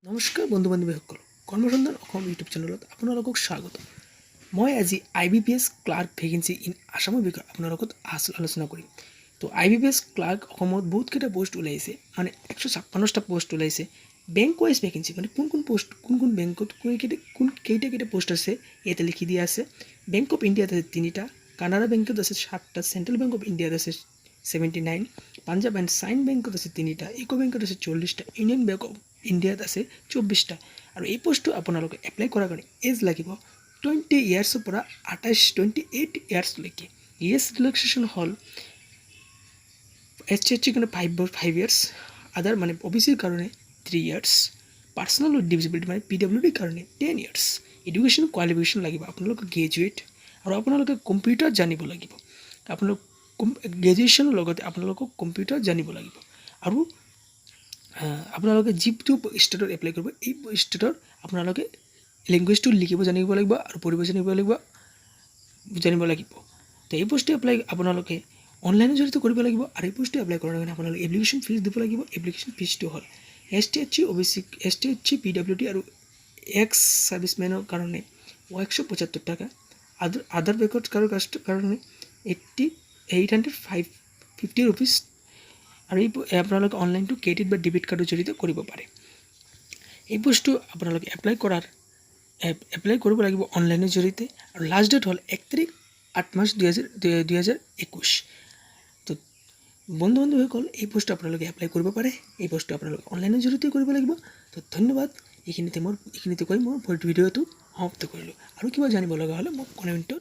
নমস্কাৰ বন্ধু বান্ধৱীসকল, কৰ্মসন্ধান অসম ইউটিউব চেনেলত আপোনালোকক স্বাগত। মই আজি IBPS ক্লাৰ্ক ভেকেঞ্চি ইন আসামৰ বিষয়ে আপোনালোকত আলোচনা কৰিম। তো IBPS ক্লাৰ্ক অসমত বহুতকেইটা পোষ্ট ওলাইছে, মানে 156টা পোষ্ট ওলাইছে। বেংক ৱাইজ ভেকেঞ্চি মানে কোন বেংকত কেইটা পোষ্ট আছে ইয়াতে লিখি দিয়া আছে। বেংক অফ ইণ্ডিয়াত আছে 3টা, কানাড়া বেংকত আছে 7টা, চেণ্ট্ৰেল বেংক অফ ইণ্ডিয়াত আছে 79, পাঞ্জাব এণ্ড চাইন বেংকত আছে 3টা, ইউকো বেংকত আছে 40টা, ইউনিয়ন বেংক অফ ইণ্ডিয়াত আছে 24টা। আৰু এই পোষ্টটো আপোনালোকে এপ্লাই কৰাৰ কাৰণে এজ লাগিব 20 ইয়াৰ্ছৰ পৰা 28 ইয়াৰ্ছলৈকে। ইয়েছ ৰিলেক্সেশ্যন হ'ল SC কাৰণে 5 ইয়াৰ্ছ, আদাৰ মানে OBCৰ কাৰণে 3 ইয়াৰ্ছ, পাৰ্চনেল উইথ ডিচেবিলিটি মানে PWD কাৰণে 10 ইয়াৰ্ছ। এডুকেশ্যন কোৱালিফিকেশ্যন লাগিব আপোনালোকে গ্ৰেজুৱেট, আৰু আপোনালোকে কম্পিউটাৰ জানিব লাগিব। আপোনালোক গ্ৰেজুৱেশ্যনৰ লগতে আপোনালোকক কম্পিউটাৰ জানিব লাগিব। আৰু আপোনালোকে যিটো ষ্টেটত এপ্লাই কৰিব এই ষ্টেটৰ আপোনালোকে লেংগুৱেজটো লিখিব জানিব লাগিব আৰু পঢ়িব জানিব লাগিব। তো এই পোষ্টটো এপ্লাই আপোনালোকে অনলাইনৰ জৰিয়তে কৰিব লাগিব। আৰু এই পোষ্টটো এপ্লাই কৰাৰ কাৰণে আপোনালোকে এপ্লিকেশ্যন ফিজ দিব লাগিব। এপ্লিকেশ্যন ফিজটো হ'ল SC OBC SC PWD আৰু এক্স ছাৰ্ভিচমেনৰ কাৰণে 175 টাকা, আদাৰ বেকৱাৰ্ড কাষ্টৰ কাৰণে 850 ৰুপিজ। আৰু এই আপোনালোকে অনলাইনটো ক্ৰেডিট বা ডেবিট কাৰ্ডৰ জৰিয়তে কৰিব পাৰে। এই পোষ্টটো আপোনালোকে এপ্লাই কৰিব লাগিব অনলাইনৰ জৰিয়তে। আৰু লাষ্ট ডেট হ'ল 1 মাৰ্চ 2021। তো বন্ধু বান্ধৱীসকল, এই পোষ্টটো আপোনালোকে এপ্লাই কৰিব পাৰে। এই পোষ্টটো আপোনালোকে অনলাইনৰ জৰিয়তে কৰিব লাগিব। তো ধন্যবাদ। এইখিনিতে কৈ মোৰ ভিডিঅ'টো সমাপ্ত কৰিলোঁ। আৰু কিবা জানিব লগা হ'লে মোক কমেণ্টত